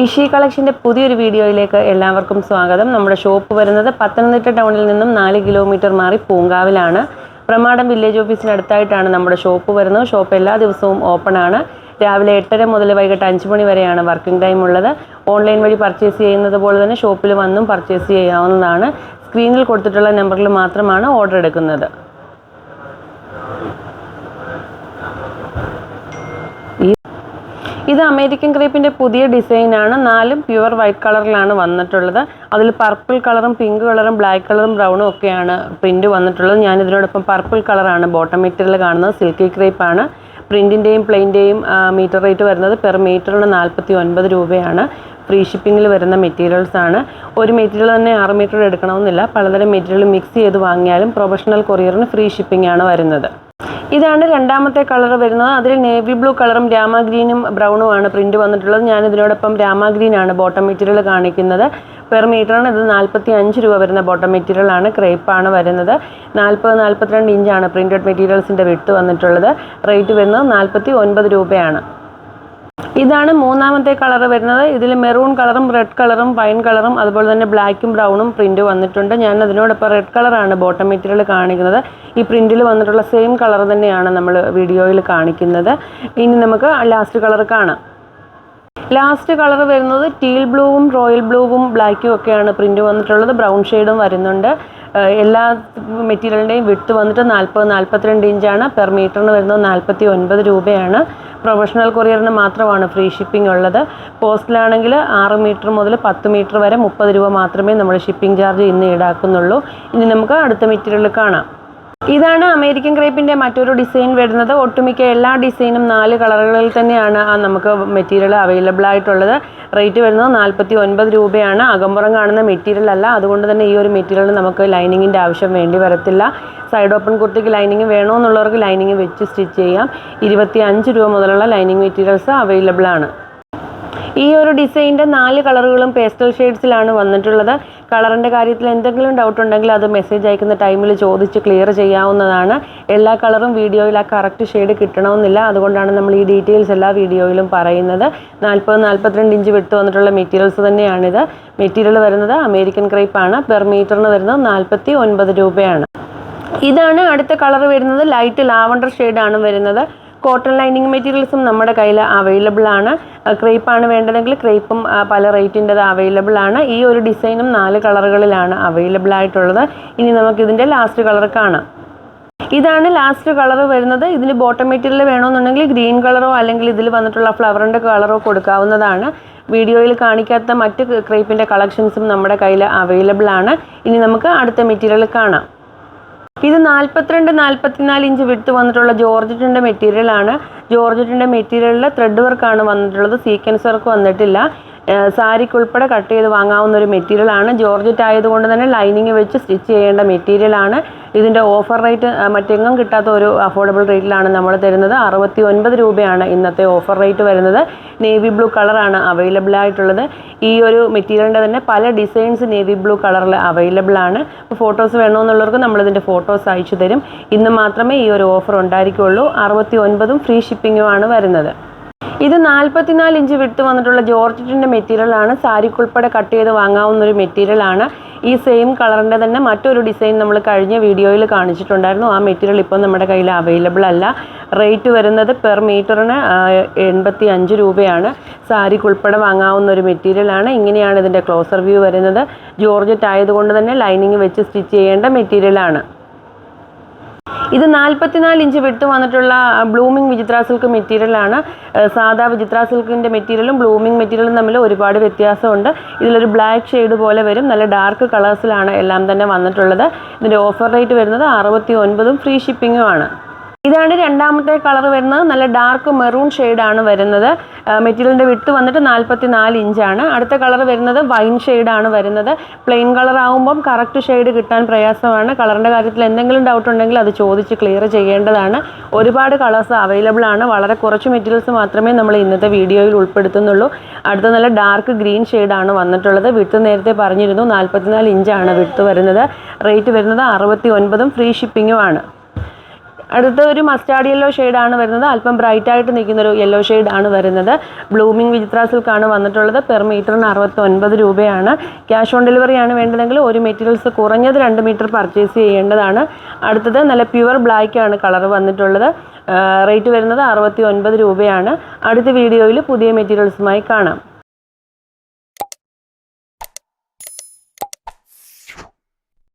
ഈഷി കളക്ഷൻ്റെ പുതിയൊരു വീഡിയോയിലേക്ക് എല്ലാവർക്കും സ്വാഗതം. നമ്മുടെ ഷോപ്പ് വരുന്നത് പത്തനംതിട്ട ടൗണിൽ നിന്നും 4 കിലോമീറ്റർ മാറി പൂങ്കാവിലാണ്. പ്രമാടം വില്ലേജ് ഓഫീസിനടുത്തായിട്ടാണ് നമ്മുടെ ഷോപ്പ് വരുന്നത്. ഷോപ്പ് എല്ലാ ദിവസവും ഓപ്പൺ ആണ്. രാവിലെ 8:30 മുതൽ വൈകിട്ട് 5 മണി വരെയാണ് വർക്കിംഗ് ടൈം ഉള്ളത്. ഓൺലൈൻ വഴി പർച്ചേസ് ചെയ്യുന്നത് പോലെ തന്നെ ഷോപ്പിൽ വന്നും പർച്ചേസ് ചെയ്യാവുന്നതാണ്. സ്ക്രീനിൽ കൊടുത്തിട്ടുള്ള നമ്പറിൽ മാത്രമാണ് ഓർഡർ എടുക്കുന്നത്. ഇത് അമേരിക്കൻ ക്രേപ്പിൻ്റെ പുതിയ ഡിസൈനാണ്. 4 പ്യുവർ വൈറ്റ് കളറിലാണ് വന്നിട്ടുള്ളത്. അതിൽ പർപ്പിൾ കളറും പിങ്ക് കളറും ബ്ലാക്ക് കളറും ബ്രൗണും ഒക്കെയാണ് പ്രിൻറ്റ് വന്നിട്ടുള്ളത്. ഞാനിതിനോടൊപ്പം പർപ്പിൾ കളറാണ് ബോട്ടം മെറ്റീരിയൽ കാണുന്നത്. സിൽക്കി ക്രേപ്പാണ്. പ്രിൻറ്റിൻ്റെയും പ്ലെയിൻ്റെയും മീറ്റർ റേറ്റ് വരുന്നത് പെർ മീറ്ററിന് 49 രൂപയാണ്. ഫ്രീ ഷിപ്പിങ്ങിൽ വരുന്ന മെറ്റീരിയൽസ് ആണ്. ഒരു മെറ്റീരിയൽ തന്നെ 6 മീറ്റർ എടുക്കണമെന്നില്ല. പലതരം മെറ്റീരിയൽ മിക്സ് ചെയ്ത് വാങ്ങിയാലും പ്രൊഫഷണൽ കൊറിയറിന് ഫ്രീ ഷിപ്പിംഗ് ആണ് വരുന്നത്. ഇതാണ് രണ്ടാമത്തെ കളർ വരുന്നത്. അതിൽ നേവി ബ്ലൂ കളറും രാമ ഗ്രീനും ബ്രൗണും ആണ് പ്രിൻറ്റ് വന്നിട്ടുള്ളത്. ഞാനിതിനോടൊപ്പം രാമ ഗ്രീനാണ് ബോട്ടം മെറ്റീരിയൽ കാണിക്കുന്നത്. പെർ മീറ്ററിന് ഇത് 45 രൂപ വരുന്ന ബോട്ടം മെറ്റീരിയലാണ്. ക്രേപ്പാണ് വരുന്നത്. 40-42 ഇഞ്ചാണ് പ്രിൻറ്റഡ് മെറ്റീരിയൽസിൻ്റെ വിട്ട് വന്നിട്ടുള്ളത്. റേറ്റ് വരുന്നത് 49 രൂപയാണ്. ഇതാണ് മൂന്നാമത്തെ കളർ വരുന്നത്. ഇതിൽ മെറൂൺ കളറും റെഡ് കളറും വൈൻ കളറും അതുപോലെ തന്നെ ബ്ലാക്കും ബ്രൗണും പ്രിൻറ്റ് വന്നിട്ടുണ്ട്. ഞാൻ അതിനോടൊപ്പം റെഡ് കളറാണ് ബോട്ടം മെറ്റീരിയൽ കാണിക്കുന്നത്. ഈ പ്രിൻറ്റിൽ വന്നിട്ടുള്ള സെയിം കളർ തന്നെയാണ് നമ്മൾ വീഡിയോയിൽ കാണിക്കുന്നത്. ഇനി നമുക്ക് ലാസ്റ്റ് കളർ കാണാം. ലാസ്റ്റ് കളർ വരുന്നത് ടീൽ ബ്ലൂവും റോയൽ ബ്ലൂവും ബ്ലാക്കും ഒക്കെയാണ് പ്രിൻറ്റ് വന്നിട്ടുള്ളത്. ബ്രൗൺ ഷെയ്ഡും വരുന്നുണ്ട്. എല്ലാ മെറ്റീരിയലിൻ്റെയും വിട്ട് വന്നിട്ട് 40-42 ഇഞ്ചാണ്. പെർ മീറ്ററിന് വരുന്നത് 49 രൂപയാണ്. പ്രൊഫഷണൽ കൊറിയറിന് മാത്രമാണ് ഫ്രീ ഷിപ്പിംഗ് ഉള്ളത്. പോസ്റ്റിലാണെങ്കിൽ 6 മീറ്റർ മുതൽ 10 മീറ്റർ വരെ 30 രൂപ മാത്രമേ നമ്മൾ ഷിപ്പിംഗ് ചാർജ് ഇന്ന് ഈടാക്കുന്നുള്ളൂ. ഇനി നമുക്ക് അടുത്ത മെറ്റീരിയൽ കാണാം. ഇതാണ് അമേരിക്കൻ ക്രേപ്പിൻ്റെ മറ്റൊരു ഡിസൈൻ വരുന്നത്. ഒട്ടുമിക്ക എല്ലാ ഡിസൈനും 4 കളറുകളിൽ തന്നെയാണ് നമുക്ക് മെറ്റീരിയൽ അവൈലബിൾ ആയിട്ടുള്ളത്. റേറ്റ് വരുന്നത് 49 രൂപയാണ്. അകമ്പുറം കാണുന്ന മെറ്റീരിയൽ അല്ല. അതുകൊണ്ട് തന്നെ ഈ ഒരു മെറ്റീരിയലിന് നമുക്ക് ലൈനിങ്ങിൻ്റെ ആവശ്യം വേണ്ടി വരത്തില്ല. സൈഡ് ഓപ്പൺ കുർത്തിക്ക് ലൈനിങ് വേണമെന്നുള്ളവർക്ക് ലൈനിങ് വെച്ച് സ്റ്റിച്ച് ചെയ്യാം. 25 രൂപ മുതലുള്ള ലൈനിങ് മെറ്റീരിയൽസ് അവൈലബിൾ ആണ്. ഈ ഒരു ഡിസൈനിൻ്റെ 4 കളറുകളും പേസ്റ്റൽ ഷെയ്ഡ്സിലാണ് വന്നിട്ടുള്ളത്. കളറിൻ്റെ കാര്യത്തിൽ എന്തെങ്കിലും ഡൗട്ട് ഉണ്ടെങ്കിൽ അത് മെസ്സേജ് അയക്കുന്ന ടൈമിൽ ചോദിച്ച് ക്ലിയർ ചെയ്യാവുന്നതാണ്. എല്ലാ കളറും വീഡിയോയിൽ ആ കറക്റ്റ് ഷെയ്ഡ് കിട്ടണമെന്നില്ല. അതുകൊണ്ടാണ് നമ്മൾ ഈ ഡീറ്റെയിൽസ് എല്ലാ വീഡിയോയിലും പറയുന്നത്. 40-42 ഇഞ്ച് വിട്ട് വന്നിട്ടുള്ള മെറ്റീരിയൽസ് തന്നെയാണിത്. മെറ്റീരിയൽ വരുന്നത് അമേരിക്കൻ ക്രേപ്പാണ്. പെർ മീറ്ററിന് വരുന്നത് 49 രൂപയാണ്. ഇതാണ് അടുത്ത കളർ വരുന്നത്. ലൈറ്റ് ലാവണ്ടർ ഷെയ്ഡാണ് വരുന്നത്. കോട്ടൺ ലൈനിങ് മെറ്റീരിയൽസും നമ്മുടെ കയ്യിൽ അവൈലബിൾ ആണ്. ക്രേപ്പാണ് വേണ്ടതെങ്കിൽ ക്രേപ്പും പല റേറ്റിൻ്റെത് അവൈലബിൾ ആണ്. ഈ ഒരു ഡിസൈനും 4 കളറുകളിലാണ് അവൈലബിൾ ആയിട്ടുള്ളത്. ഇനി നമുക്കിതിൻ്റെ ലാസ്റ്റ് കളർ കാണാം. ഇതാണ് ലാസ്റ്റ് കളർ വരുന്നത്. ഇതിന് ബോട്ടം മെറ്റീരിയൽ വേണമെന്നുണ്ടെങ്കിൽ ഗ്രീൻ കളറോ അല്ലെങ്കിൽ ഇതിൽ വന്നിട്ടുള്ള ഫ്ലവറിൻ്റെ കളറോ കൊടുക്കാവുന്നതാണ്. വീഡിയോയിൽ കാണിക്കാത്ത മറ്റ് ക്രേപ്പിൻ്റെ കളക്ഷൻസും നമ്മുടെ കയ്യിൽ അവൈലബിൾ ആണ്. ഇനി നമുക്ക് അടുത്ത മെറ്റീരിയൽ കാണാം. ഇത് 42-44 ഇഞ്ച് വിട്ട് വന്നിട്ടുള്ള ജോർജറ്റിൻ്റെ മെറ്റീരിയലാണ്. ജോർജറ്റിൻ്റെ മെറ്റീരിയലിൽ ത്രെഡ് വർക്കാണ് വന്നിട്ടുള്ളത്. സീക്വൻസ് വർക്ക് വന്നിട്ടില്ല. സാരിക്കുൾപ്പെടെ കട്ട് ചെയ്ത് വാങ്ങാവുന്ന ഒരു മെറ്റീരിയലാണ്. ജോർജറ്റ് ആയതുകൊണ്ട് തന്നെ ലൈനിങ് വെച്ച് സ്റ്റിച്ച് ചെയ്യേണ്ട മെറ്റീരിയലാണ്. ഇതിൻ്റെ ഓഫർ റേറ്റ് മറ്റെങ്ങും കിട്ടാത്ത ഒരു അഫോർഡബിൾ റേറ്റിലാണ് നമ്മൾ തരുന്നത്. 69 രൂപയാണ് ഇന്നത്തെ ഓഫർ റേറ്റ് വരുന്നത്. നേവി ബ്ലൂ കളറാണ് അവൈലബിൾ ആയിട്ടുള്ളത്. ഈ ഒരു മെറ്റീരിയലിൻ്റെ തന്നെ പല ഡിസൈൻസ് നേവി ബ്ലൂ കളറിൽ അവൈലബിൾ ആണ്. അപ്പോൾ ഫോട്ടോസ് വേണമെന്നുള്ളവർക്ക് നമ്മളിതിൻ്റെ ഫോട്ടോസ് അയച്ചു തരും. ഇന്ന് മാത്രമേ ഈ ഒരു ഓഫർ ഉണ്ടായിരിക്കുള്ളൂ. 69 ഫ്രീ ഷിപ്പിങ്ങുമാണ് വരുന്നത്. ഇത് 44 ഇഞ്ച് വിട്ട് വന്നിട്ടുള്ള ജോർജറ്റിൻ്റെ മെറ്റീരിയലാണ്. സാരിക്കുൾപ്പെടെ കട്ട് ചെയ്ത് വാങ്ങാവുന്നൊരു മെറ്റീരിയലാണ്. ഈ സെയിം കളറിൻ്റെ തന്നെ മറ്റൊരു ഡിസൈൻ നമ്മൾ കഴിഞ്ഞ വീഡിയോയിൽ കാണിച്ചിട്ടുണ്ടായിരുന്നു. ആ മെറ്റീരിയൽ ഇപ്പോൾ നമ്മുടെ കയ്യിൽ അവൈലബിൾ അല്ല. റേറ്റ് വരുന്നത് പെർ മീറ്ററിന് 85 രൂപയാണ്. സാരിക്കുൾപ്പെടെ വാങ്ങാവുന്ന ഒരു മെറ്റീരിയലാണ്. ഇങ്ങനെയാണ് ഇതിൻ്റെ ക്ലോസർ വ്യൂ വരുന്നത്. ജോർജറ്റ് ആയതുകൊണ്ട് തന്നെ ലൈനിങ് വെച്ച് സ്റ്റിച്ച് ചെയ്യേണ്ട മെറ്റീരിയലാണ്. ഇത് 44 ഇഞ്ച് വിട്ട് വന്നിട്ടുള്ള ബ്ലൂമിങ് വിചിത്ര സിൽക്ക് മെറ്റീരിയലാണ്. സാധാ വിചിത്ര സിൽക്കിൻ്റെ മെറ്റീരിയലും ബ്ലൂമിങ് മെറ്റീരിയലും തമ്മിൽ ഒരുപാട് വ്യത്യാസമുണ്ട്. ഇതിലൊരു ബ്ലാക്ക് ഷെയ്ഡ് പോലെ വരും. നല്ല ഡാർക്ക് കളേഴ്സിലാണ് എല്ലാം തന്നെ വന്നിട്ടുള്ളത്. ഇതിൻ്റെ ഓഫർ റേറ്റ് വരുന്നത് 69 ഫ്രീ ഷിപ്പിങ്ങുമാണ്. ഇതാണ് രണ്ടാമത്തെ കളർ വരുന്നത്. നല്ല ഡാർക്ക് മെറൂൺ ഷെയ്ഡാണ് വരുന്നത്. മെറ്റീരിയലിൻ്റെ വിട്ട് വന്നിട്ട് 44 ഇഞ്ചാണ്. അടുത്ത കളർ വരുന്നത് വൈൻ ഷെയ്ഡാണ് വരുന്നത്. പ്ലെയിൻ കളർ ആകുമ്പം കറക്റ്റ് ഷെയ്ഡ് കിട്ടാൻ പ്രയാസമാണ്. കളറിൻ്റെ കാര്യത്തിൽ എന്തെങ്കിലും ഡൗട്ട് ഉണ്ടെങ്കിൽ അത് ചോദിച്ച് ക്ലിയർ ചെയ്യേണ്ടതാണ്. ഒരുപാട് കളേഴ്സ് അവൈലബിൾ ആണ്. വളരെ കുറച്ച് മെറ്റീരിയൽസ് മാത്രമേ നമ്മൾ ഇന്നത്തെ വീഡിയോയിൽ ഉൾപ്പെടുത്തുന്നുള്ളൂ. അടുത്ത നല്ല ഡാർക്ക് ഗ്രീൻ ഷെയ്ഡാണ് വന്നിട്ടുള്ളത്. വിട്ട് നേരത്തെ പറഞ്ഞിരുന്നു 44 ഇഞ്ചാണ് വിട്ട് വരുന്നത്. റേറ്റ് വരുന്നത് 69 ഫ്രീ ഷിപ്പിങ്ങുമാണ്. അടുത്ത ഒരു മസ്റ്റാർഡ് യെല്ലോ ഷെയ്ഡാണ് വരുന്നത്. അല്പം ബ്രൈറ്റ് ആയിട്ട് നിൽക്കുന്ന ഒരു യെല്ലോ ഷെയ്ഡാണ് വരുന്നത്. ബ്ലൂമിംഗ് വിചിത്ര സിൽക്കാണ് വന്നിട്ടുള്ളത്. പെർ മീറ്ററിന് 69 രൂപയാണ്. ക്യാഷ് ഓൺ ഡെലിവറി ആണ് വേണ്ടതെങ്കിൽ ഒരു മെറ്റീരിയൽസ് കുറഞ്ഞത് 2 മീറ്റർ പർച്ചേസ് ചെയ്യേണ്ടതാണ്. അടുത്തത് നല്ല പ്യുവർ ബ്ലാക്ക് ആണ് കളർ വന്നിട്ടുള്ളത്. റേറ്റ് വരുന്നത് 69 രൂപയാണ്. അടുത്ത വീഡിയോയിൽ പുതിയ മെറ്റീരിയൽസുമായി കാണാം.